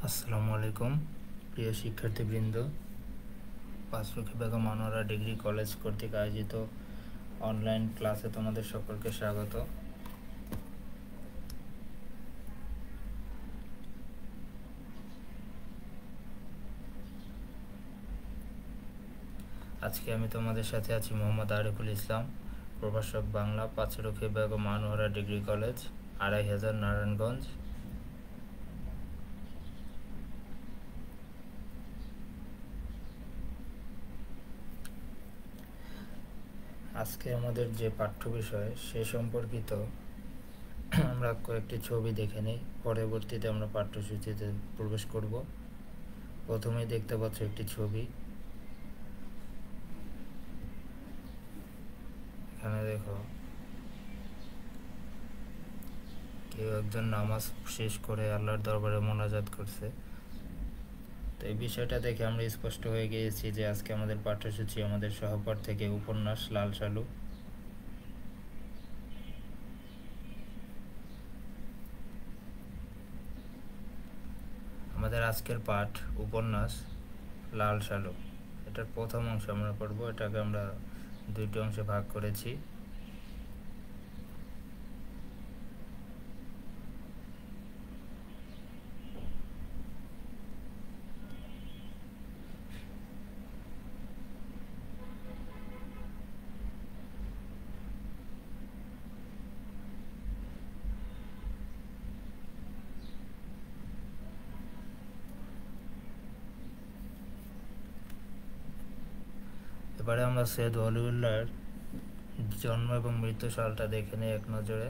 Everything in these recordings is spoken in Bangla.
আসসালামু আলাইকুম প্রিয় শিক্ষার্থীবৃন্দ। পাঁচরুখি বেগম আনোয়ারা ডিগ্রি কলেজ কর্তৃক আয়োজিত অনলাইন ক্লাসে তোমাদের সকলকে স্বাগত। আজকে আমি তোমাদের সাথে আছি মোহাম্মদ আরিফুল ইসলাম, প্রভাষক বাংলা, পাঁচরুখি বেগম আনোয়ারা ডিগ্রি কলেজ, ২৫০০ নারায়ণগঞ্জ। আজকে আমাদের যে পাঠ্য বিষয় সে সম্পর্কিত আমরা কয়েকটি ছবি দেখে নিই, পরবর্তীতে আমরা পাঠ্যসূচিতে প্রবেশ করব। প্রথমেই দেখতে পাচ্ছ একটি ছবি। এখানে দেখো কেউ একজন নামাজ শেষ করে আল্লাহর দরবারে মোনাজাত করছে। তো এই বিষয়টা দেখে আমরা স্পষ্ট হয়ে গিয়েছি যে আজকে আমাদের পাঠ্যসূচি আমাদের সহপাঠ থেকে উপন্যাস লাল সালু। আমাদের আজকের পাঠ উপন্যাস লাল সালু। এটার প্রথম অংশ আমরা পড়ব। এটাকে আমরা দুইটি অংশে ভাগ করেছি। এবারে আমরা সৈয়দ ওয়ালিউল্লাহর জন্ম এবং মৃত্যু সালটা দেখে নিই এক নজরে।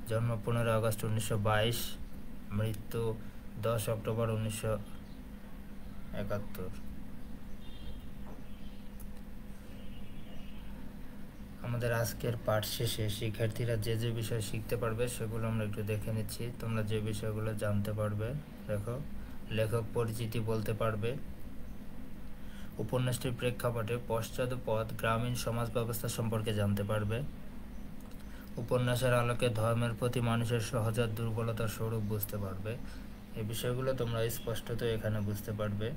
জন্ম 15 আগস্ট 1922, মৃত্যু 10 অক্টোবর 1971। আমাদের আজকের পাঠ শেষে শিক্ষার্থীরা যে যে বিষয় শিখতে পারবে সেগুলো আমরা একটু দেখে নিচ্ছি। তোমরা যে বিষয়গুলো জানতে পারবে দেখো, লেখক পরিচিতি বলতে পারবে, উপন্যাসটির প্রেক্ষাপটে পশ্চাৎপদ গ্রামীণ সমাজ ব্যবস্থা সম্পর্কে জানতে পারবে, উপন্যাসের আলোকে ধর্মের প্রতি মানুষের সহজাত দুর্বলতার স্বরূপ বুঝতে পারবে। এই বিষয়গুলো তোমরা স্পষ্টত এখানে বুঝতে পারবে।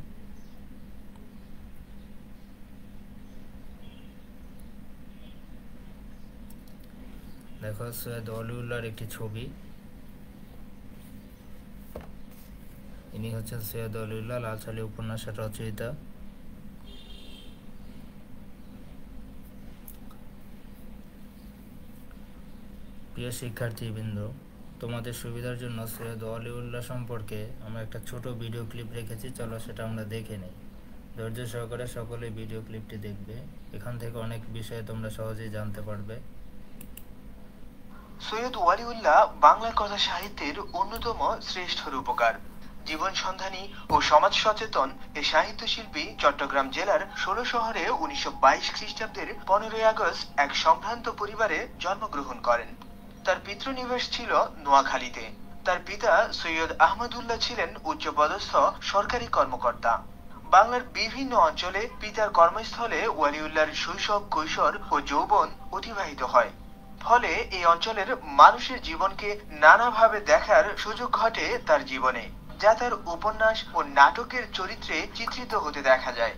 দেখো সৈয়দ ওয়ালিউল্লাহর একটি ছবি। ইনি হচ্ছেন সৈয়দ ওয়ালিউল্লাহ, লাল সালু উপন্যাসের রচয়িতা। প্রিয় শিক্ষার্থীবৃন্দ, তোমাদের সুবিধার জন্য সৈয়দ ওয়ালিউল্লাহ সম্পর্কে আমরা একটা ছোট ভিডিও ক্লিপ রেখেছি। চলো সেটা আমরা দেখে নিই। ধৈর্য সহকারে সকলে ভিডিও ক্লিপটি দেখবে। এখান থেকে অনেক বিষয় তোমরা সহজেই জানতে পারবে। সৈয়দ ওয়ালিউল্লাহ বাংলা কথা সাহিত্যের অন্যতম শ্রেষ্ঠ রূপকার, জীবন সন্ধানী ও সমাজ সচেতন এ সাহিত্য শিল্পী চট্টগ্রাম জেলার ১৬ শহরে ১৯২২ খ্রিস্টাব্দের ১৫ই আগস্ট এক সম্ভ্রান্ত পরিবারে জন্মগ্রহণ করেন। তার পিতৃনিবাস ছিল নোয়াখালীতে। তার পিতা সৈয়দ আহমদুল্লাহ ছিলেন উচ্চপদস্থ সরকারি কর্মকর্তা। বাংলার বিভিন্ন অঞ্চলে পিতার কর্মস্থলে ওয়ালিউল্লাহর শৈশব, কৈশোর ও যৌবন অতিবাহিত হয়। ফলে এই অঞ্চলের মানুষের জীবনকে নানাভাবে দেখার সুযোগ ঘটে তার জীবনে, যা তার উপন্যাস ও নাটকের চরিত্রে চিত্রিত হতে দেখা যায়।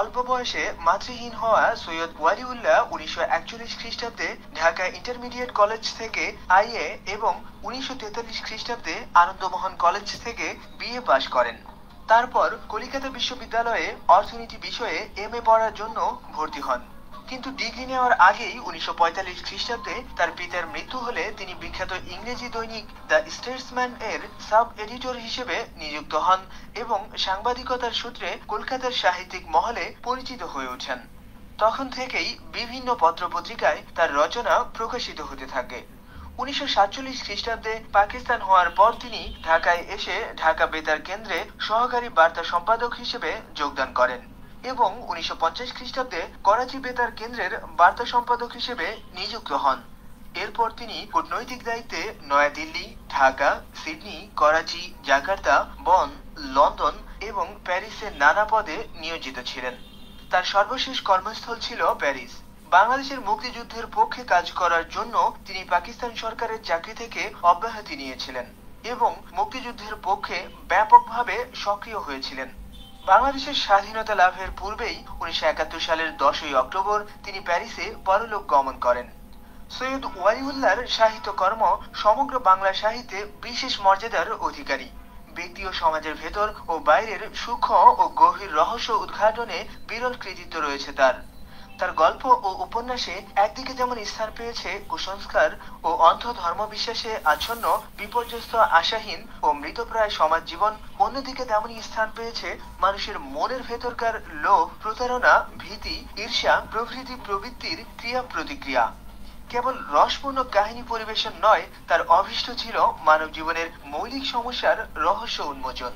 অল্প বয়সে মাতৃহীন হওয়া সৈয়দ ওয়ালিউল্লাহ ১৯৪১ খ্রিস্টাব্দে ঢাকা ইন্টারমিডিয়েট কলেজ থেকে আইএ এবং ১৯৪৩ খ্রিস্টাব্দে আনন্দমোহন কলেজ থেকে বিএ পাশ করেন। তারপর কলিকাতা বিশ্ববিদ্যালয়ে অর্থনীতি বিষয়ে এমএ পড়ার জন্য ভর্তি হন। কিন্তু ডিগ্রি নেওয়ার আগেই ১৯৪৫ খ্রিস্টাব্দে তার পিতার মৃত্যু হলে তিনি বিখ্যাত ইংরেজি দৈনিক দ্য স্টেটসম্যান এর সাব এডিটর হিসেবে নিযুক্ত হন এবং সাংবাদিকতার সূত্রে কলকাতার সাহিত্যিক মহলে পরিচিত হয়ে ওঠেন। তখন থেকেই বিভিন্ন পত্রপত্রিকায় তার রচনা প্রকাশিত হতে থাকে। ১৯৪৭ খ্রিস্টাব্দে পাকিস্তান হওয়ার পর তিনি ঢাকায় এসে ঢাকা বেতার কেন্দ্রে সহকারী বার্তা সম্পাদক হিসেবে যোগদান করেন এবং ১৯৫০ খ্রিস্টাব্দে করাচি বেতার কেন্দ্রের বার্তা সম্পাদক হিসেবে নিযুক্ত হন। এরপর তিনি কূটনৈতিক দায়িত্বে নয়াদিল্লি, ঢাকা, সিডনি, করাচি, জাকার্তা, বন, লন্ডন এবং প্যারিসের নানা পদে নিয়োজিত ছিলেন। তার সর্বশেষ কর্মস্থল ছিল প্যারিস। বাংলাদেশের মুক্তিযুদ্ধের পক্ষে কাজ করার জন্য তিনি পাকিস্তান সরকারের চাকরি থেকে অব্যাহতি নিয়েছিলেন। এবং মুক্তিযুদ্ধের পক্ষে ব্যাপকভাবে সক্রিয় হয়েছিলেন। বাংলাদেশের স্বাধীনতা লাভের পূর্বেই 1971 সালের 10ই অক্টোবর তিনি প্যারিসে পরলোক গমন করেন। সৈয়দ ওয়ালিউল্লাহর সাহিত্যকর্ম সমগ্র বাংলা সাহিত্যে বিশেষ মর্যাদার অধিকারী। ব্যক্তি ও সমাজের ভেতর ও বাইরের সূক্ষ্ম ও গভীর রহস্য উদ্ঘাটনে বিরল কৃতিত্ব রয়েছে তার। তার গল্প ও উপন্যাসে একদিকে যেমন স্থান পেয়েছে কুসংস্কার ও অন্ধ ধর্মবিশ্বাসে আচ্ছন্ন বিপর্যস্ত আশাহীন ও মৃতপ্রায় সমাজ জীবন, অন্যদিকে তেমনই স্থান পেয়েছে মানুষের মনের ভেতরকার লোভ, প্রতারণা, ভীতি, ঈর্ষা প্রভৃতি প্রবৃত্তির ক্রিয়া প্রতিক্রিয়া। কেবল রসপূর্ণ কাহিনী পরিবেশন নয়, তার অভীষ্ট ছিল মানব জীবনের মৌলিক সমস্যার রহস্য উন্মোচন।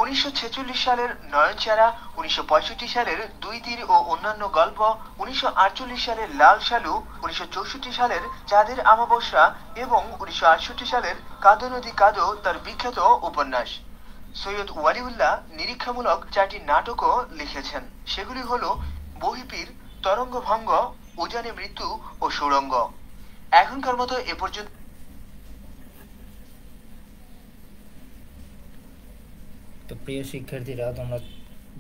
1946 সালের নয়নচারা, 1965 সালের দুই তীর ও অন্যান্য গল্প, 1948 সালের লাল সালু, 1964 সালের চাঁদের আমাবস্যা এবং 1968 সালের কাঁদো নদী কাঁদো তার বিখ্যাত উপন্যাস। সৈয়দ ওয়ালিউল্লাহ নিরীক্ষামূলক 4টি নাটকও লিখেছেন। সেগুলি হল বহিপীর, তরঙ্গভঙ্গ, উজানে মৃত্যু ও সুড়ঙ্গ। এখনকার মতো এ পর্যন্ত। তো প্রিয় শিক্ষার্থীরা, তোমরা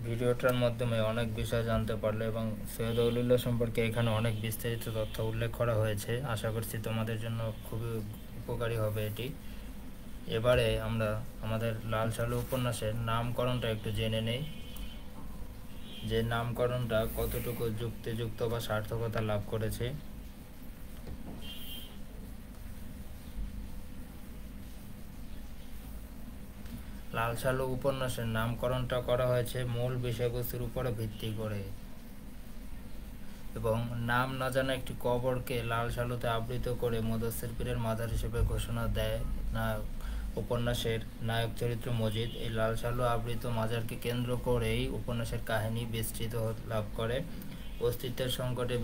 ভিডিওটার মাধ্যমে অনেক বিষয় জানতে পারলে এবং সৈয়দ ওয়ালিউল্লাহ সম্পর্কে এখানে অনেক বিস্তারিত তথ্য উল্লেখ করা হয়েছে। আশা করছি তোমাদের জন্য খুবই উপকারী হবে এটি। এবারে আমরা আমাদের লাল সালু উপন্যাসের নামকরণটা একটু জেনে নেই, যে নামকরণটা কতটুকু যুক্তিযুক্ত বা সার্থকতা লাভ করেছে। লাল সালু উপন্যাসের নামকরণটা করা হয়েছে মূল বিষয়বস্তুর উপরে ভিত্তি করে এবং নাম না জানা একটি কবরকে লাল সালুতে আবৃত করে মুদাসসির পীরের মাজার হিসেবে ঘোষণা দেয় নায়ক। উপন্যাসের নায়ক চরিত্র মজিদ এই লাল সালু আবৃত মাজারকে কেন্দ্র করেই উপন্যাসের কাহিনী বিস্তৃত লাভ করে। অস্তিত্বের সংকটে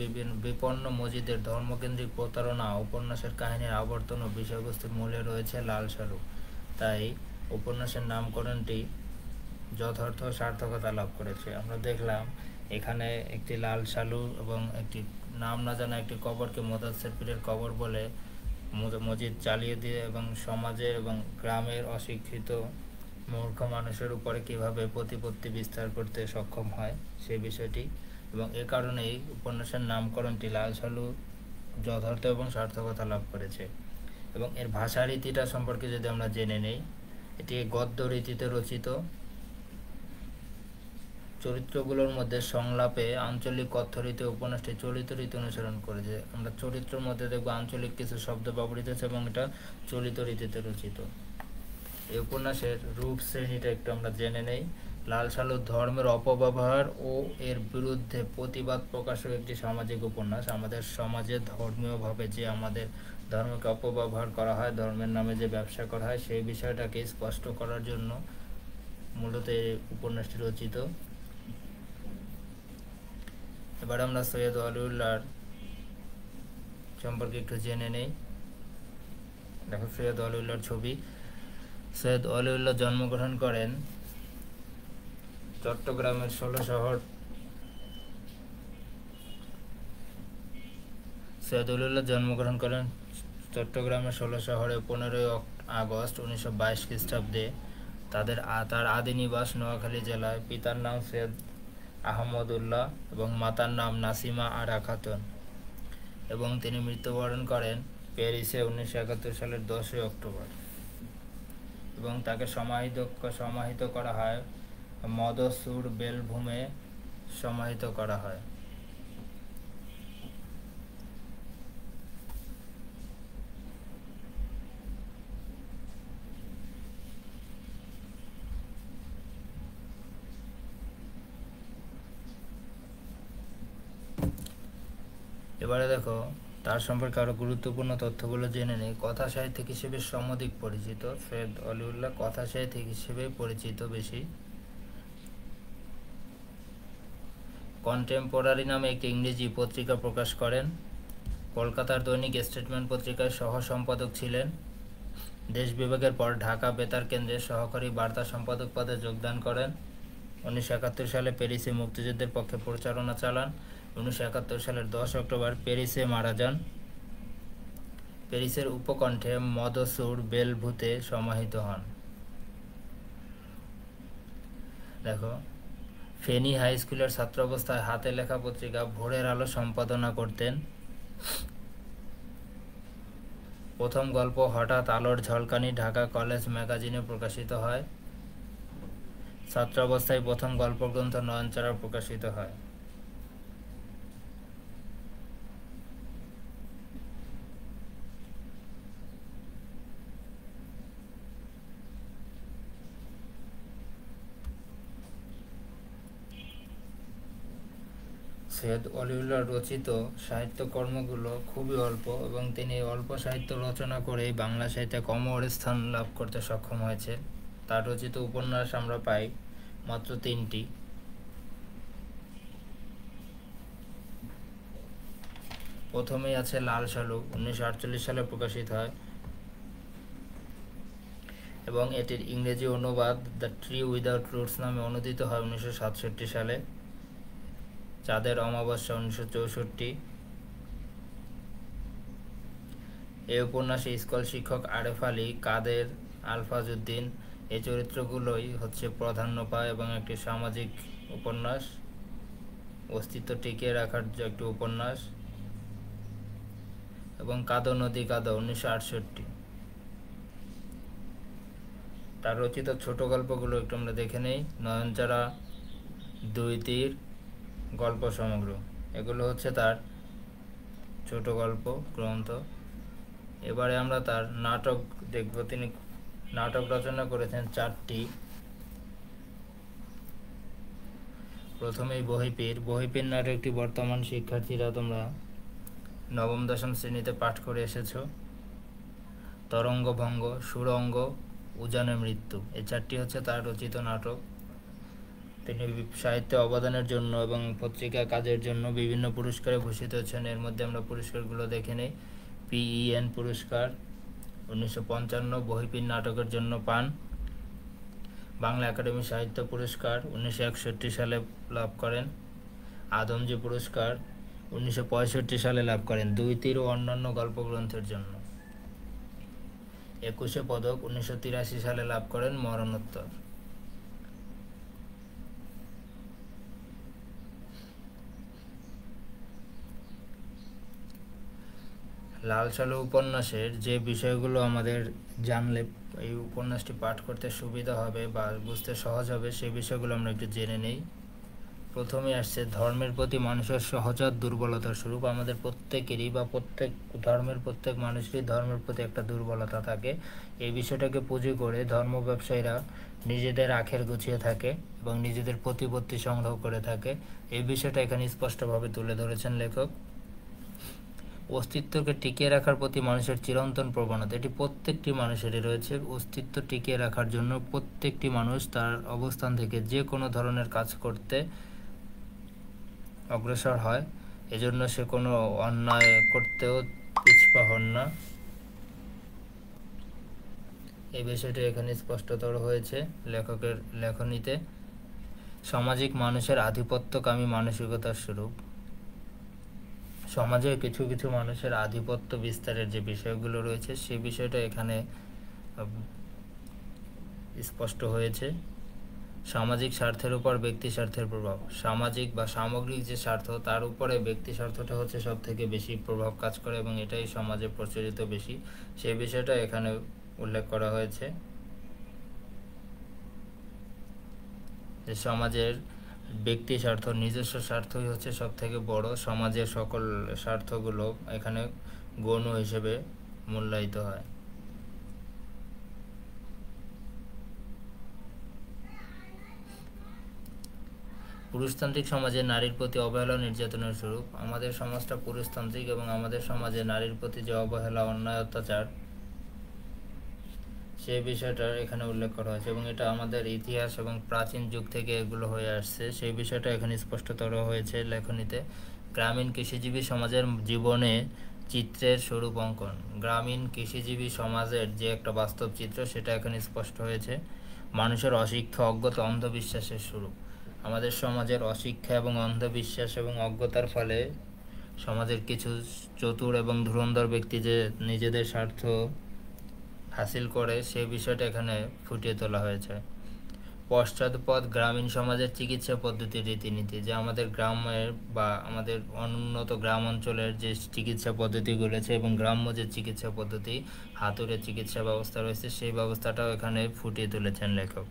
বিপন্ন মজিদের ধর্মকেন্দ্রিক প্রতারণা উপন্যাসের কাহিনীর আবর্তন ও বিষয়বস্তুর মূলে রয়েছে লাল সালু। তাই উপন্যাসের নামকরণটি যথার্থ সার্থকতা লাভ করেছে। আমরা দেখলাম এখানে একটি লাল সালু এবং একটি নাম না জানা একটি কবরকে মুদাসসির পীরের কবর বলে মজিদ চালিয়ে দিয়ে এবং সমাজের এবং গ্রামের অশিক্ষিত মূর্খ মানুষের উপরে কিভাবে প্রতিপত্তি বিস্তার করতে সক্ষম হয় সেই বিষয়টি, এবং এ কারণেই উপন্যাসের নামকরণটি লাল সালু যথার্থ এবং সার্থকতা লাভ করেছে। এবং এর ভাষা রীতিটা সম্পর্কে যদি আমরা জেনে নেই, এটি গদ্য রীতিতে রচিত। চরিত্রগুলোর মধ্যে সংলাপে আঞ্চলিক কথ্য রীতি উপন্যাসটি চলিত রীতি অনুসরণ করেছে। আমরা চরিত্রের মধ্যে দেখবো আঞ্চলিক কিছু শব্দ ব্যবহৃত হয়েছে এবং এটা চলিত রীতিতে রচিত। এই উপন্যাসের রূপ শ্রেণীটা একটু আমরা জেনে নেই। লাল সালু ধর্মের অপব্যবহার ও এর বিরুদ্ধে প্রতিবাদ প্রকাশক একটি সামাজিক উপন্যাস। আমাদের সমাজে ধর্মীয়ভাবে যে আমাদের ধর্মকে অপব্যবহার করা হয়, ধর্মের নামে যে ব্যবসা করা হয়, সেই বিষয়টাকে স্পষ্ট করার জন্য মূলত এই উপন্যাসটি রচিত। এবার আমরা সৈয়দ ওয়ালিউল্লাহর সম্পর্কে একটু জেনে নেই। দেখো সৈয়দ ওয়ালিউল্লাহর ছবি। সৈয়দ ওয়ালিউল্লাহ জন্মগ্রহণ করেন চট্টগ্রামের 16 শহর। সৈয়দ ওয়ালিউল্লাহ জন্মগ্রহণ করেন চট্টগ্রামের 16 শহরে 15 আগস্ট 1922 খ্রিস্টাব্দে। তার আদি নিবাস নোয়াখালী জেলায়। পিতার নাম সৈয়দ আহমদুল্লাহ এবং মাতার নাম নাসিমা আরা খাতুন, এবং তিনি মৃত্যুবরণ করেন প্যারিসে 1971 সালের 10ই অক্টোবর। এবং তাকে সমাহিত করা হয় মদসুর বেলভূমে সমাহিত করা হয়। এবারে দেখো তার সম্পর্কে আরো গুরুত্বপূর্ণ তথ্যগুলো জেনে নেই। কথা সাহিত্যিক হিসেবে সমধিক পরিচিত। সৈয়দ ওয়ালিউল্লাহ কথা সাহিত্যিক হিসেবে পরিচিত বেশি। কন্টেম্পোরারি নামে একটি ইংরেজি পত্রিকা প্রকাশ করেন। কলকাতার দৈনিক স্টেটমেন্ট পত্রিকার সহ সম্পাদক ছিলেন। দেশ বিভাগের পর ঢাকা বেতার কেন্দ্রের সহকারী বার্তা সম্পাদক পদে যোগদান করেন। 1971 সালে প্যারিসে মুক্তিযুদ্ধের পক্ষে প্রচারণা চালান। 1971 সালের 10 অক্টোবর প্যারিসে মারা যান। প্যারিসের উপকণ্ঠে মদসুর বেলভুতে সমাহিত হন। দেখো, ফেনী হাই স্কুলের ছাত্রাবস্থায় হাতে লেখা পত্রিকা ভোরের আলো সম্পাদনা করতেন। প্রথম গল্প হঠাৎ আলোর ঝলকানি ঢাকা কলেজ ম্যাগাজিনে প্রকাশিত হয়। ছাত্রাবস্থায় প্রথম গল্পগ্রন্থ নয়নচারা প্রকাশিত হয়। সৈয়দ অলিউল্লাহ রচিত সাহিত্যকর্মগুলো খুবই অল্প এবং তিনি অল্প সাহিত্য রচনা করেই বাংলা সাহিত্যে কমর স্থান লাভ করতে সক্ষম হয়েছে। তার রচিত উপন্যাস আমরা পাই মাত্র 3টি। প্রথমেই আছে লাল শালুক, 1948 সালে প্রকাশিত হয় এবং এটির ইংরেজি অনুবাদ দ্য ট্রি উইদাউট রুটস নামে অনুদিত হয় 1967 সালে। চাঁদের অমাবস্যা 1964। এই উপন্যাসে স্কুল শিক্ষক আরেফ আলী, কাদের, আলফাজউদ্দিন এই চরিত্রগুলোই হচ্ছে প্রাধান্য পায় এবং একটি সামাজিক উপন্যাস, অস্তিত্ব টিকিয়ে রাখার একটি উপন্যাস। এবং কাদো নদী কাদো 1968। তার রচিত ছোট গল্পগুলো একটু আমরা দেখে নেই। নয়নচারা, দুই তীর, গল্প সমগ্র, এগুলো হচ্ছে তার ছোট গল্প গ্রন্থ। এবারে আমরা তার নাটক দেখব। তিনি নাটক রচনা করেছেন 4টি। প্রথমেই বহিপীর। বহিপীর নাটকটি বর্তমান শিক্ষার্থীরা তোমরা নবম দশম শ্রেণীতে পাঠ করে এসেছো। তরঙ্গভঙ্গ, সুরঙ্গ, উজানে মৃত্যু, এই 4টি হচ্ছে তার রচিত নাটক। তিনি সাহিত্যে অবদানের জন্য এবং পত্রিকা কাজের জন্য বিভিন্ন পুরস্কারে ভূষিত হচ্ছেন। এর মধ্যে আমরা পুরস্কারগুলো দেখে নেই। PEN পুরস্কার 1955 বহিপীর নাটকের জন্য পান। বাংলা একাডেমি সাহিত্য পুরস্কার 1961 সালে লাভ করেন। আদমজী পুরস্কার 1965 সালে লাভ করেন দুই তীর ও অন্যান্য গল্পগ্রন্থের জন্য। 21 পদক 1983 সালে লাভ করেন মরণোত্তর। লাল শালু উপন্যাসের যে বিষয়গুলো আমাদের জানলে এই উপন্যাসটি পাঠ করতে সুবিধা হবে বা বুঝতে সহজ হবে, সেই বিষয়গুলো আমরা একটু জেনে নেই। প্রথমে আসছে ধর্মের প্রতি মানুষের সহজাত দুর্বলতার স্বরূপ। আমাদের প্রত্যেকেরই বা প্রত্যেক ধর্মের প্রত্যেক মানুষেরই ধর্মের প্রতি একটা দুর্বলতা থাকে। এই বিষয়টাকে পুঁজি করে ধর্ম ব্যবসায়ীরা নিজেদের আখের গুছিয়ে থাকে এবং নিজেদের প্রতিপত্তি সংগ্রহ করে থাকে। এই বিষয়টা এখানে স্পষ্টভাবে তুলে ধরেছেন লেখক। অস্তিত্বকে টিকিয়ে রাখার প্রতি মানুষের চিরন্তন প্রবণতা, এটি প্রত্যেকটি মানুষেরই রয়েছে। অস্তিত্ব টিকিয়ে রাখার জন্য প্রত্যেকটি মানুষ তার অবস্থান থেকে যে কোনো ধরনের কাজ করতে অগ্রসর হয়। এজন্য সে কোনো অন্যায় করতেও পিছপা হন না। এই বিষয়টি এখানে স্পষ্টতর হয়েছে লেখকের লেখনীতে। সামাজিক মানুষের আধিপত্যকামী মানসিকতার স্বরূপ। সমাজে কিছু কিছু মানুষের আধিপত্য বিস্তারের যে বিষয়গুলো রয়েছে সেই বিষয়টা এখানে স্পষ্ট হয়েছে। সামাজিক স্বার্থের উপর ব্যক্তি স্বার্থের প্রভাব। সামাজিক বা সামগ্রিক যে স্বার্থ তার উপরে ব্যক্তি স্বার্থটা হচ্ছে সব থেকে বেশি প্রভাব কাজ করে এবং এটাই সমাজে প্রচলিত বেশি, সেই বিষয়টা এখানে উল্লেখ করা হয়েছে যে সমাজের ব্যক্তি স্বার্থ, নিজস্ব স্বার্থই হচ্ছে সব থেকে বড়। সমাজের সকল স্বার্থগুলো এখানে গৌণ হিসেবে মূল্যায়িত হয়। পুরুষতান্ত্রিক সমাজে নারীর প্রতি অবহেলা নির্যাতনের স্বরূপ। আমাদের সমাজটা পুরুষতান্ত্রিক এবং আমাদের সমাজে নারীর প্রতি যে অবহেলা, অন্যায়, অত্যাচার সেই বিষয়টা এখানে উল্লেখ করা হয়েছে এবং এটা আমাদের ইতিহাস এবং প্রাচীন যুগ থেকে এগুলো হয়ে আসছে, সেই বিষয়টা এখানে স্পষ্টতর হয়েছে লেখনীতে। গ্রামীণ কৃষিজীবী সমাজের জীবনে চিত্রের স্বরূপ অঙ্কন। গ্রামীণ কৃষিজীবী সমাজের যে একটা বাস্তব চিত্র সেটা এখানে স্পষ্ট হয়েছে। মানুষের অশিক্ষা, অজ্ঞতা, অন্ধবিশ্বাসের স্বরূপ। আমাদের সমাজের অশিক্ষা এবং অন্ধবিশ্বাস এবং অজ্ঞতার ফলে সমাজের কিছু চতুর এবং ধুরন্ধর ব্যক্তি যে নিজেদের স্বার্থ হাসিল করে সেই বিষয়টা এখানে ফুটিয়ে তোলা হয়েছে। পশ্চাৎপদ গ্রামীণ সমাজের চিকিৎসা পদ্ধতির রীতিনীতি, যে আমাদের গ্রামের বা আমাদের অনুন্নত গ্রাম অঞ্চলের যে চিকিৎসা পদ্ধতিগুলো আছে এবং গ্রাম্য যে চিকিৎসা পদ্ধতি, হাতুড়ে চিকিৎসা ব্যবস্থা রয়েছে, সেই ব্যবস্থাটাও এখানে ফুটিয়ে তুলেছেন লেখক।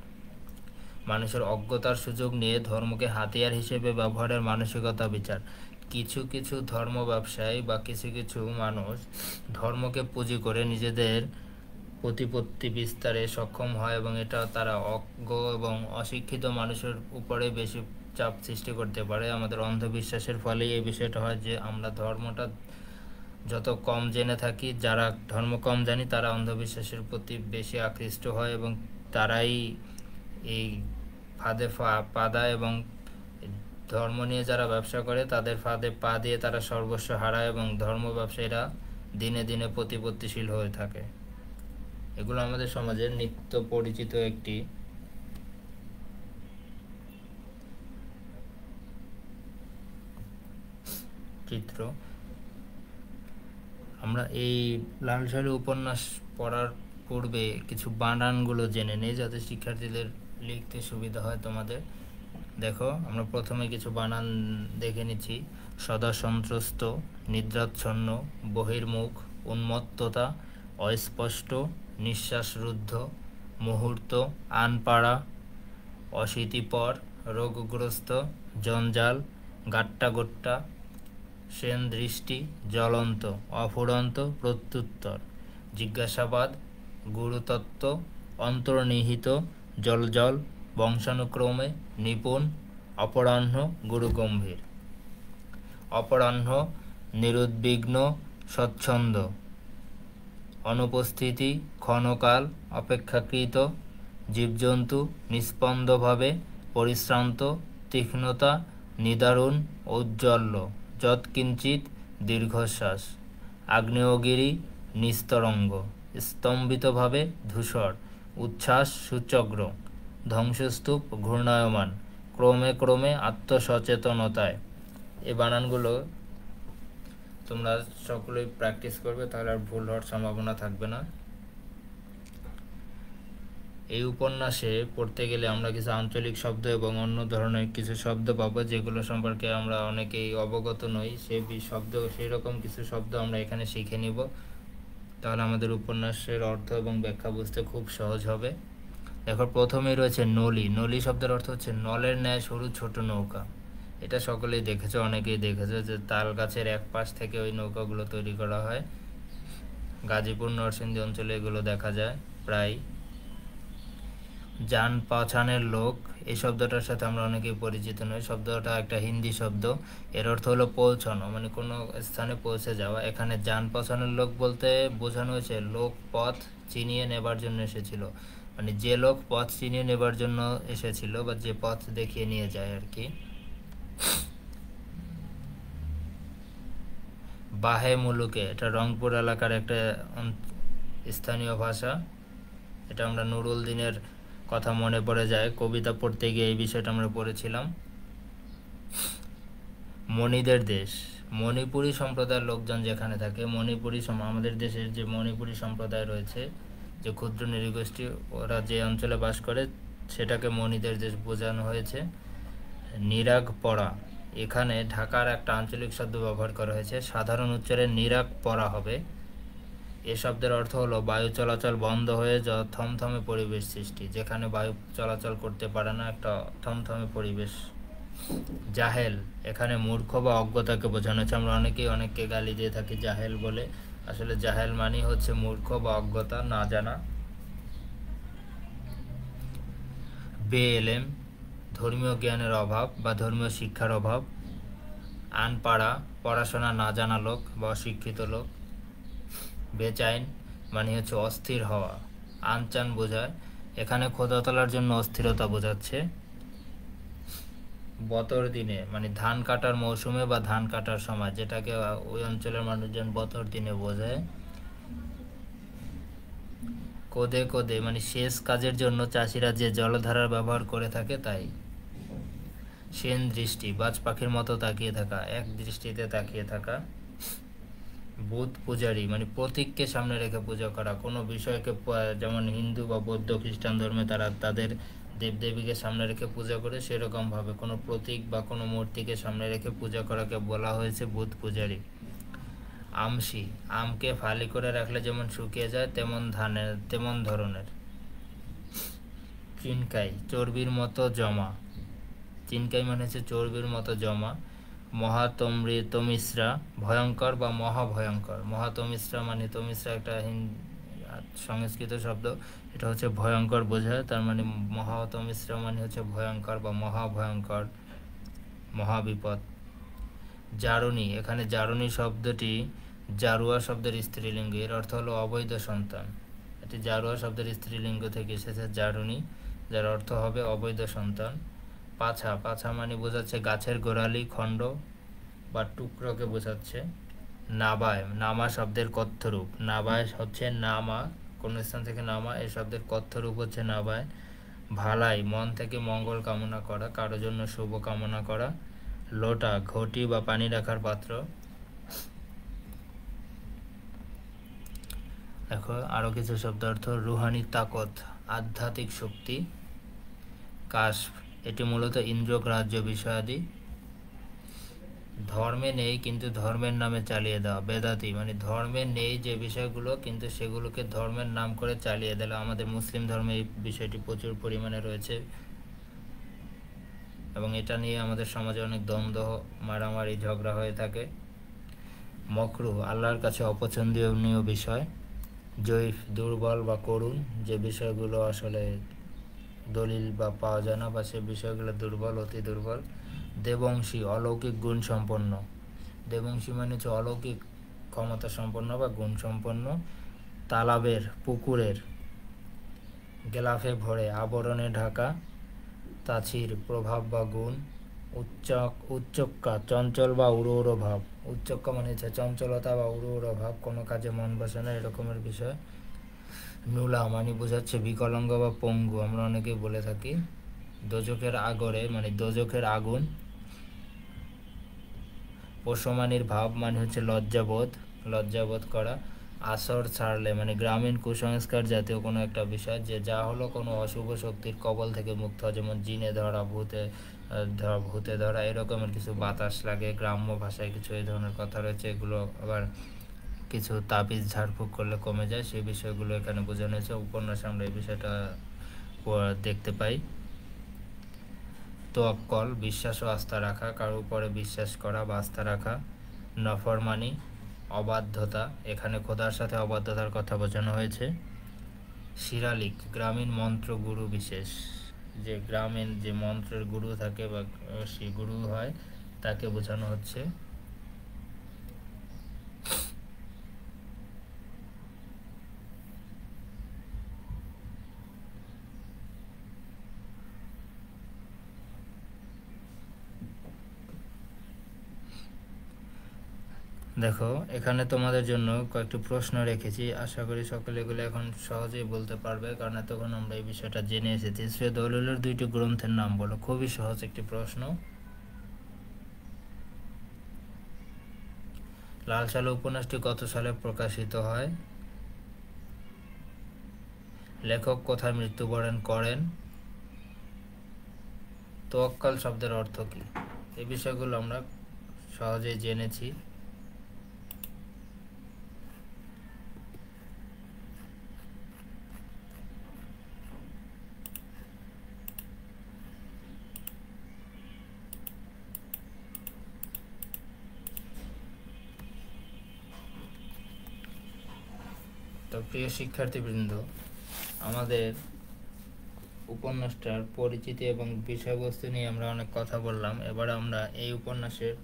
মানুষের অজ্ঞতার সুযোগ নিয়ে ধর্মকে হাতিয়ার হিসেবে ব্যবহারের মানসিকতা বিচার। কিছু কিছু ধর্ম ব্যবসায়ী বা কিছু কিছু মানুষ ধর্মকে পুঁজি করে নিজেদের প্রতিপত্তি বিস্তারে সক্ষম হয় এবং এটা তারা অজ্ঞ এবং অশিক্ষিত মানুষের উপরে বেশি চাপ সৃষ্টি করতে পারে। আমাদের অন্ধবিশ্বাসের ফলেই এই বিষয়টা হয় যে আমরা ধর্মটা যত কম জেনে থাকি, যারা ধর্ম কম জানি তারা অন্ধবিশ্বাসের প্রতি বেশি আকৃষ্ট হয় এবং তারাই এই ফাঁদে পা দেয় এবং ধর্ম নিয়ে যারা ব্যবসা করে তাদের ফাঁদে পা দিয়ে তারা সর্বস্ব হারায় এবং ধর্ম ব্যবসায়ীরা দিনে দিনে প্রতিপত্তিশীল হয়ে থাকে। এগুলো আমাদের সমাজের নিত্য পরিচিত একটি চিত্র। আমরা এই লাল সালু উপন্যাস পড়ার পূর্বে কিছু বানানগুলো জেনে নিই যাতে শিক্ষার্থীদের লিখতে সুবিধা হয় তোমাদের। দেখো, আমরা প্রথমে কিছু বানান দেখে নিচ্ছি। সদা সন্ত্রস্ত, নিদ্রাচ্ছন্ন, বহির্মুখ, উন্মত্ততা, অস্পষ্ট, নিঃশ্বাসরুদ্ধ, মুহূর্ত, আনপাড়া, অশীতিপর, রোগগ্রস্ত, জঞ্জাল, গাট্টাগোট্টা, সেন দৃষ্টি, জ্বলন্ত, অফুরন্ত, প্রত্যুত্তর, জিজ্ঞাসাবাদ, গুরুতত্ত্ব, অন্তর্নিহিত, জলজল, বংশানুক্রমে, নিপুণ, অপরাহ্ন, গুরুগম্ভীর। অপরাহ্ন, নিরুদ্বিগ্ন, স্বচ্ছন্দ, অনুপস্থিতি, ক্ষণকাল, অপেক্ষাকৃত, জীবজন্তু, নিস্পন্দভাবে, পরিশ্রান্ত, তীক্ষ্ণতা, নিদারুণ, ঔজ্জ্বল্য, যৎকিঞ্চিৎ, দীর্ঘশ্বাস। আগ্নেয়গিরি, নিস্তরঙ্গ, স্তম্ভিতভাবে, ধূসর, উচ্ছ্বাস, সূচগ্র, ধ্বংসস্তূপ, ঘূর্ণায়মান, ক্রমে ক্রমে, আত্মসচেতনতায়। এই বানানগুলো তোমরা সকলেই প্র্যাকটিস করবে, তাহলে আর ভুল হওয়ার সম্ভাবনা থাকবে না। এই উপন্যাসে পড়তে গেলে আমরা কিছু আঞ্চলিক শব্দ এবং অন্য ধরনের কিছু শব্দ পাবো যেগুলো সম্পর্কে আমরা অনেকেই অবগত নই। সেই রকম কিছু শব্দ আমরা এখানে শিখে নিব, তাহলে আমাদের উপন্যাসের অর্থ এবং ব্যাখ্যা বুঝতে খুব সহজ হবে। দেখো, প্রথমেই রয়েছে নলি। নলি শব্দের অর্থ হচ্ছে নলের ন্যায় সরু ছোট নৌকা। এটা সকলেই দেখেছো, অনেকেই দেখেছো যে তাল গাছের এক পাশ থেকে ওই নৌকাগুলো তৈরি করা হয়। গাজীপুর, নরসিংদী অঞ্চলে এগুলো দেখা যায় প্রায়। যান পাছানের লোক, এই শব্দটার সাথে আমরা অনেকেই পরিচিত নই। শব্দটা একটা হিন্দি শব্দ, এর অর্থ হলো পৌঁছানো, মানে কোনো স্থানে পৌঁছে যাওয়া। এখানে যান পাছানের লোক বলতে বোঝানো হয়েছে লোক পথ চিনিয়ে নেবার জন্য এসেছিল, মানে যে লোক পথ চিনিয়ে নেবার জন্য এসেছিল বা যে পথ দেখিয়ে নিয়ে যায় আর কি। বাহে মুলুকে, এটা রংপুর এলাকার একটা স্থানীয় ভাষা। এটা আমরা নুরুল দিনের কথা মনে পড়ে যায়, কবিতা পড়তে গিয়ে এই বিষয়টা আমরা পড়েছিলাম। মণিদের দেশ, মণিপুরী সম্প্রদায়ের লোকজন যেখানে থাকে, আমাদের দেশের যে মণিপুরী সম্প্রদায় রয়েছে, যে ক্ষুদ্র নৃগোষ্ঠী, ওরা যে অঞ্চলে বাস করে সেটাকে মণিদের দেশ বোঝানো হয়েছে। নিরাগ পড়া, এখানে ঢাকার একটা আঞ্চলিক শব্দ ব্যবহার করা হয়েছে, সাধারণ উচ্চারে নিরাগ পড়া হবে। এ শব্দের অর্থ হলো বায়ু চলাচল বন্ধ হয়ে থমথমে পরিবেশ সৃষ্টি, যেখানে বায়ু চলাচল করতে পারে না, একটা থমথমে পরিবেশ। জাহেল, এখানে মূর্খ বা অজ্ঞতাকে বোঝানো হয়েছে। আমরা অনেকেই অনেককে গালি দিয়ে থাকি জাহেল বলে, আসলে জাহেল মানে হচ্ছে মূর্খ বা অজ্ঞতা, না জানা। বেএলেম, ধর্মীয় জ্ঞানের অভাব বা ধর্মীয় শিক্ষার অভাব। আনপাড়া, পড়াশোনা না জানা লোক বা অশিক্ষিত লোক। বেচাইন মানে হচ্ছে অস্থির হওয়া। আনচান বোঝায়, এখানে খোদা তোলার জন্য অস্থিরতা বোঝাচ্ছে। বতর দিনে মানে ধান কাটার মৌসুমে বা ধান কাটার সময়, যেটাকে ওই অঞ্চলের মানুষজন বতর দিনে বোঝায়। কোদে কোদে মানে সেচ কাজের জন্য চাষিরা যে জলধারার ব্যবহার করে থাকে তাই। সেন দৃষ্টি, বাজ পাখির মতো তাকিয়ে থাকা, এক দৃষ্টিতে তাকিয়ে থাকা। বুধ পূজারী মানে প্রতীককে সামনে রেখে পূজা করা, কোনো বিষয়কে যেমন হিন্দু বা বৌদ্ধ খ্রিস্টান ধর্মে তারা তাদের দেবদেবীকে সামনে রেখে পূজা করে, সেরকমভাবে কোনো প্রতীক বা কোনো মূর্তিকে সামনে রেখে পূজা করাকে বলা হয়েছে বুধ পূজারী। আমসি, আমকে ফালি করে রাখলে যেমন শুকিয়ে যায় তেমন ধরনের। চিনকাই, চর্বির মতো জমা, চিনকাই মানে হচ্ছে চর্বির মতো জমা। মহাতমিশ্রা, ভয়ঙ্কর বা মহাভয়ঙ্কর। মহাতমিশ্রা মানে তমিশ্রা একটা সংস্কৃত শব্দ, এটা হচ্ছে ভয়ঙ্কর বোঝায়, তার মানে মহাতমিশ্রা মানে হচ্ছে ভয়ঙ্কর বা মহাভয়ঙ্কর, মহাবিপদ। জারণী, এখানে জারণী শব্দটি জারুয়া শব্দের স্ত্রীলিঙ্গ, এর অর্থ হলো অবৈধ সন্তান। এটি জারুয়া শব্দের স্ত্রীলিঙ্গ থেকে এসেছে জারণী, যার অর্থ হবে অবৈধ সন্তান। পাছা, পাছা মানে বোঝাচ্ছে গাছের গোড়ালি, খণ্ড বা টুকরোকে বোঝাচ্ছে। নাবায়, নামা শব্দের কথ্যরূপ, নাবায় হচ্ছে নামা, কোন স্থান থেকে নামা, এই শব্দের কথ্যরূপ হচ্ছে নাবায়। ভালাই, মন থেকে মঙ্গল কামনা করা, কারোর জন্য শুভ কামনা করা। লোটা, ঘটি বা পানি রাখার পাত্র। দেখো আরো কিছু শব্দ অর্থ। রুহানি তাকত, আধ্যাত্মিক শক্তি। কাশফ, এটি মূলত ইন্দ্রগ্রাহ্য বিষয়াদি। ধর্মে নেই কিন্তু ধর্মের নামে চালিয়ে দেওয়া, বেদাতি মানে ধর্মে নেই যে বিষয়গুলো কিন্তু সেগুলোকে ধর্মের নাম করে চালিয়ে দিল। আমাদের মুসলিম ধর্মে এই বিষয়টি প্রচুর পরিমাণে রয়েছে এবং এটা নিয়ে আমাদের সমাজে অনেক দ্বন্দ্ব, মারামারি, ঝগড়া হয়ে থাকে। মকরুহ, আল্লাহর কাছে অপছন্দনীয় বিষয়। জয়ীফ, দুর্বল বা করুণ, যে বিষয়গুলো আসলে দলিল বা পাওয়া যায় না বা সে বিষয়গুলো দুর্বল, অতি দুর্বল। দেবংশী, অলৌকিক গুণ সম্পন্ন। দেবংশী মানে হচ্ছে অলৌকিক ক্ষমতা সম্পন্ন বা গুণ সম্পন্ন। তালাবের, পুকুরের। গেলাফে ভরে, আবরণে ঢাকা। তাছির, প্রভাব বা গুণ। উচ্চক্কা, চঞ্চল বা উড়ো উড়ো ভাব। উচ্চক্কা মানে হচ্ছে চঞ্চলতা বা উড়ো উড়ো ভাব, কোনো কাজে মন বসে না, এরকমের বিষয়। নুলা মানে বোঝাচ্ছে বিকলাঙ্গ বা পঙ্গু, আমরা অনেকেই বলে থাকি। দোজখের আগরে মানে দোজখের আগুন। পশমানির ভাব মানে হচ্ছে লজ্জাবোধ, লজ্জাবোধ করা। আসর ছাড়লে মানে গ্রামীণ কুসংস্কার জাতীয় কোনো একটা বিষয়, যে যা হলো কোনো অশুভ শক্তির কবল থেকে মুক্ত হয়, যেমন জিনে ধরা, ভূতে ধরা, এরকমের কিছু বাতাস লাগে, গ্রাম্য ভাষায় কিছু এই ধরনের কথা রয়েছে। এগুলো আবার কিছু তাবিজ ঝাড়ফুঁক করলে কমে যায়, সেই বিষয়গুলো এখানে বোঝানো হয়েছে। উপন্যাসে আমরা এই বিষয়টা দেখতে পাই। তোয়াক্কল, বিশ্বাস ও আস্থা রাখা, কারোর উপরে বিশ্বাস করা বা আস্থা রাখা। নফরমানি, অবাধ্যতা, এখানে খোদার সাথে অবাধ্যতার কথা বোঝানো হয়েছে। শিরালিক, গ্রামীণ মন্ত্র গুরু বিশেষ, যে গ্রামীণ যে মন্ত্রের গুরু থাকে বা সেই গুরু হয় তাকে বোঝানো হচ্ছে। দেখো এখানে তোমাদের জন্য কয়েকটি প্রশ্ন রেখেছি, আশা করি সকলে এগুলো এখন সহজেই বলতে পারবে, কারণ এতক্ষণ আমরা এই বিষয়টা জেনে এসেছি। সৈয়দ দলিলের দুইটি গ্রন্থের নাম বলো, খুবই সহজ একটি প্রশ্ন। লাল সালে উপন্যাসটি কত সালে প্রকাশিত হয়? লেখক কোথায় মৃত্যুবরণ করেন? তোয়াক্কাল শব্দের অর্থ কি? এই বিষয়গুলো আমরা সহজেই জেনেছি। তো প্রিয় শিক্ষার্থীবৃন্দ, আমাদের উপন্যাসটার পরিচিতি এবং বিষয়বস্তু নিয়ে আমরা অনেক কথা বললাম। এবার আমরা এই উপন্যাসের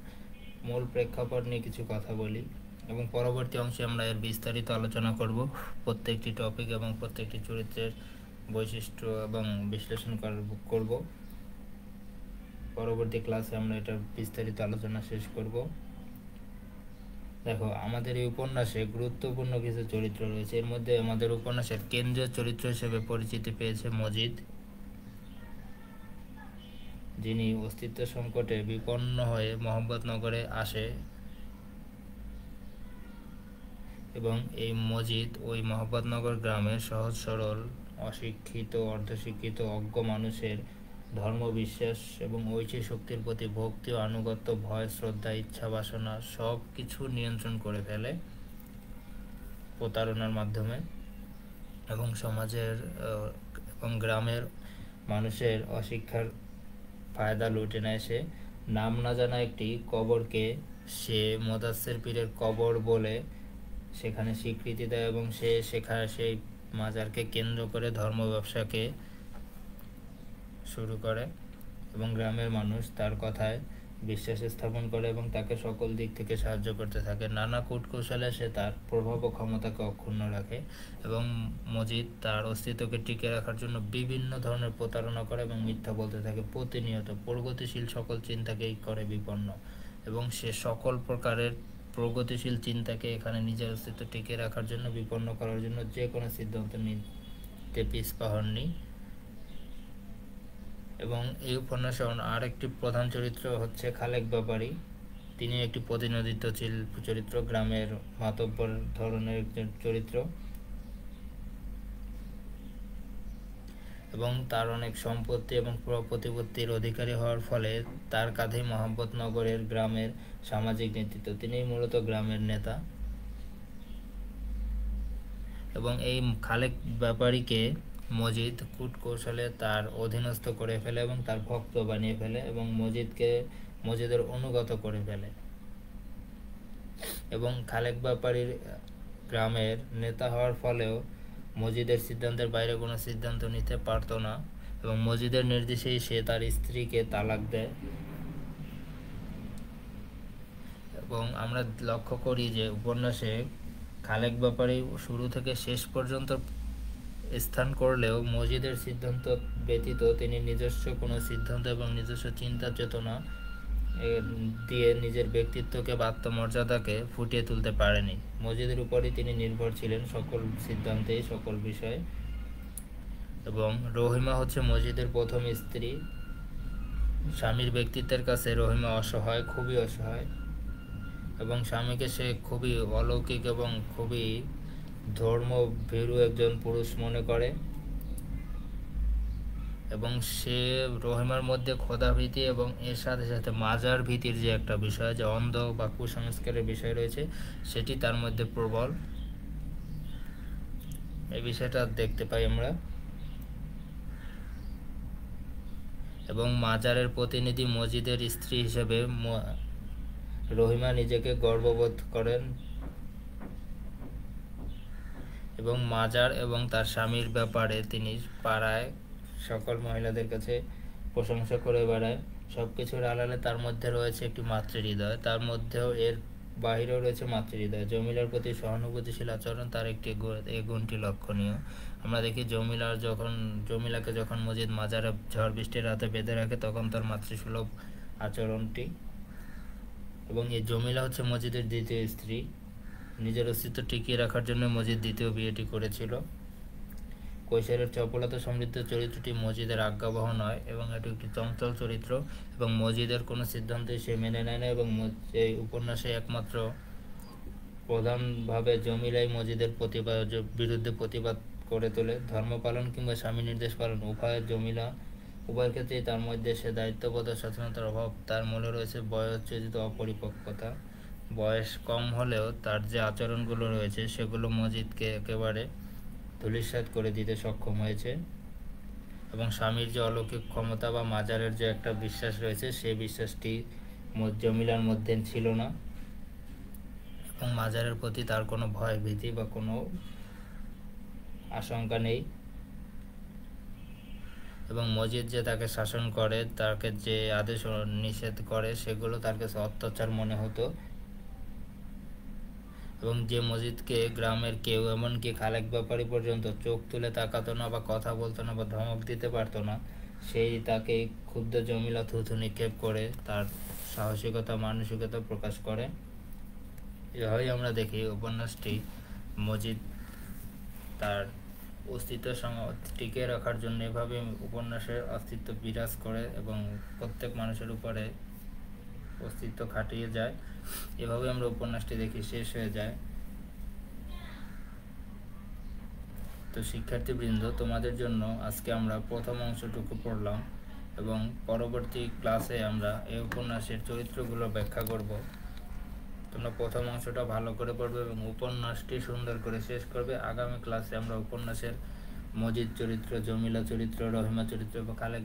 মূল প্রেক্ষাপট নিয়ে কিছু কথা বলি এবং পরবর্তী অংশে আমরা এর বিস্তারিত আলোচনা করব, প্রত্যেকটি টপিক এবং প্রত্যেকটি চরিত্রের বৈশিষ্ট্য এবং বিশ্লেষণ করব। পরবর্তী ক্লাসে আমরা এটা বিস্তারিত আলোচনা শেষ করব। দেখো আমাদের এই উপন্যাসে গুরুত্বপূর্ণ কিছু চরিত্র রয়েছে। এর মধ্যে আমাদের উপন্যাসের কেন্দ্রীয় চরিত্র হিসেবে পরিচিতি পেয়েছে মজিদ, যিনি অস্তিত্ব সংকটে বিপন্ন হয়ে মোহাম্মদনগরে আসে এবং এই মজিদ ওই মোহাম্মদনগর গ্রামের সহজ সরল অশিক্ষিত অর্ধশিক্ষিত অজ্ঞ মানুষের ধর্ম বিশ্বাস এবং ঐশী শক্তির প্রতি ভক্তি ও আনুগত্য ভয় শ্রদ্ধা ইচ্ছা বাসনা সব কিছু নিয়ন্ত্রণ করে ফেলে প্রতারণার মাধ্যমে এবং সমাজের এবং গ্রামের মানুষের অশিক্ষার ফায়দা লুটে নেয় সে। নাম না জানা একটি কবরকে সে মোদাচ্ছের পীরের কবর বলে সেখানে স্বীকৃতি দেয় এবং সে সেখানে সেই মাজারকে কেন্দ্র করে ধর্ম ব্যবসাকে শুরু করে এবং গ্রামের মানুষ তার কথায় বিশ্বাস স্থাপন করে এবং তাকে সকল দিক থেকে সাহায্য করতে থাকে। নানা কূটকৌশলে সে তার প্রভাব ও ক্ষমতাকে অক্ষুণ্ণ রাখে এবং মজিদ তার অস্তিত্বকে টিকে রাখার জন্য বিভিন্ন ধরনের প্রতারণা করে এবং মিথ্যা বলতে থাকে প্রতিনিয়ত। প্রগতিশীল সকল চিন্তাকেই করে বিপন্ন এবং সে সকল প্রকারের প্রগতিশীল চিন্তাকে এখানে নিজের অস্তিত্ব টিকে রাখার জন্য বিপন্ন করার জন্য যে কোনো সিদ্ধান্ত নিতে পিছপা হননি। এবং এই উপন্যাসে আরেকটি প্রধান চরিত্র হচ্ছে খালেক ব্যাপারী। তিনি একটি প্রতিনিধিত্বশীল চরিত্র, গ্রামের মাতব্বর ধরনের একজন চরিত্র এবং তার অনেক সম্পত্তি এবং প্রতিপত্তির অধিকারী হওয়ার ফলে তার কাঁধেই মোহাম্মদনগরের গ্রামের সামাজিক নেতৃত্ব। তিনিই মূলত গ্রামের নেতা এবং এই খালেক ব্যাপারীকে মজিদ কূটকৌশলে তার অধীনস্থ করে ফেলে এবং তার ভক্ত বানিয়ে ফেলে এবং মজিদের অনুগত করে ফেলে এবং খালেক ব্যাপারীর গ্রামের নেতা হওয়ার ফলেও মজিদের সিদ্ধান্তের বাইরে কোনো সিদ্ধান্ত নিতে পারত না এবং মজিদের নির্দেশেই সে তার স্ত্রীকে তালাক দেয়। এবং আমরা লক্ষ্য করি যে উপন্যাসে খালেক ব্যাপারী শুরু থেকে শেষ পর্যন্ত স্থান করলেও মজিদের সিদ্ধান্ত ব্যতীত তিনি নিজস্ব কোনো সিদ্ধান্ত এবং নিজস্ব চিন্তা চেতনা দিয়ে নিজের ব্যক্তিত্বকে বা আত্মমর্যাদাকে ফুটিয়ে তুলতে পারেনি। মজিদের উপরই তিনি নির্ভর ছিলেন সকল সিদ্ধান্তে সকল বিষয়ে। এবং রহিমা হচ্ছে মজিদের প্রথম স্ত্রী। স্বামীর ব্যক্তিত্বের কাছে রহিমা অসহায়, খুবই অসহায় এবং স্বামীকে সে খুবই অলৌকিক এবং খুবই ধর্মভীরু একজন পুরুষ মনে করে এবং সে রহিমার মধ্যে খোদাভীতি এবং এর সাথে সাথে মাজার ভীতির যে একটা বিষয়, যে অন্ধ বা কুসংস্কারের বিষয় রয়েছে, সেটি তার মধ্যে প্রবল। এই বিষয়টা দেখতে পাই আমরা। এবং মাজারের প্রতিনিধি মজিদের স্ত্রী হিসেবে রহিমা নিজেকে গর্ববোধ করেন এবং মাজার এবং তার স্বামীর ব্যাপারে তিনি পাড়ায় সকল মহিলাদের কাছে প্রশংসা করে বেড়ায়। সবকিছুর আড়ালে তার মধ্যে রয়েছে একটি মাতৃহৃদয়, তার মধ্যেও এর বাহিরেও রয়েছে মাতৃহৃদয়। জমিলার প্রতি সহানুভূতিশীল আচরণ তার একটি এই গুণটি লক্ষণীয়। আমরা দেখি জমিলাকে যখন মজিদ মাজারে ঝড় বৃষ্টির রাতে বেঁধে রাখে তখন তার মাতৃসুলভ আচরণটি। এবং এই জমিলা হচ্ছে মজিদের দ্বিতীয় স্ত্রী। নিজের অস্তিত্ব টিকিয়ে রাখার জন্য মজিদ দ্বিতীয় বিয়েটি করেছিল। কৈশোরের চপলতা সমৃদ্ধ চরিত্রটি মজিদের আজ্ঞাবহ নয় এবং এটি একটি চঞ্চল চরিত্র এবং মজিদের কোনো সিদ্ধান্তই সে মেনে নেয় না এবং এই উপন্যাসে একমাত্র প্রধানভাবে জমিলাই মজিদের বিরুদ্ধে প্রতিবাদ করে তোলে। ধর্ম পালন কিংবা স্বামী নির্দেশ পালন উভয়ের ক্ষেত্রেই তার মধ্যে সে দায়িত্ববোধ ও সচেতনতার অভাব। তার মূলে রয়েছে বয়োচ্ছেদিত অপরিপক্কতা। বয়স কম হলেও তার যে আচরণগুলো রয়েছে সেগুলো মজিদকে একেবারে ধূলিসাৎ করে দিতে সক্ষম হয়েছে এবং স্বামীর যে অলৌকিক ক্ষমতা বা মাজারের যে একটা বিশ্বাস রয়েছে সেই বিশ্বাসটি জমিলার মধ্যে ছিল না এবং মাজারের প্রতি তার কোনো ভয় ভীতি বা কোনো আশঙ্কা নেই। এবং মজিদ যে তাকে শাসন করে, তাকে যে আদেশ নিষেধ করে সেগুলো তার কাছে অত্যাচার মনে হতো এবং যে মজিদকে গ্রামের কেউ এমনকি খালেক ব্যাপারী পর্যন্ত চোখ তুলে তাকাতো না বা কথা বলতো না বা ধমক দিতে পারতো না, সেই তাকে ক্ষুব্ধ জমিলা থুথু নিক্ষেপ করে তার সাহসিকতা মানসিকতা প্রকাশ করে। এভাবেই আমরা দেখি উপন্যাসটি মজিদ তার অস্তিত্ব টিকিয়ে রাখার জন্য এভাবে উপন্যাসের অস্তিত্ব বিরাজ করে এবং প্রত্যেক মানুষের উপরে অস্তিত্ব খাটিয়ে যায়। এভাবে আমরা উপন্যাসটি দেখি শেষ হয়ে যায়। তো শিক্ষার্থীবৃন্দ, তোমাদের জন্য আজকে আমরা প্রথম অংশটুকু পড়লাম এবং পরবর্তী ক্লাসে আমরা এই উপন্যাসের চরিত্রগুলো ব্যাখ্যা করব। তোমরা প্রথম অংশটা ভালো করে পড়বে এবং উপন্যাসটি সুন্দর করে শেষ করবে। আগামী ক্লাসে আমরা উপন্যাসের মজিদ চরিত্র, জমিলা চরিত্র, রহিমা চরিত্র বা খালেক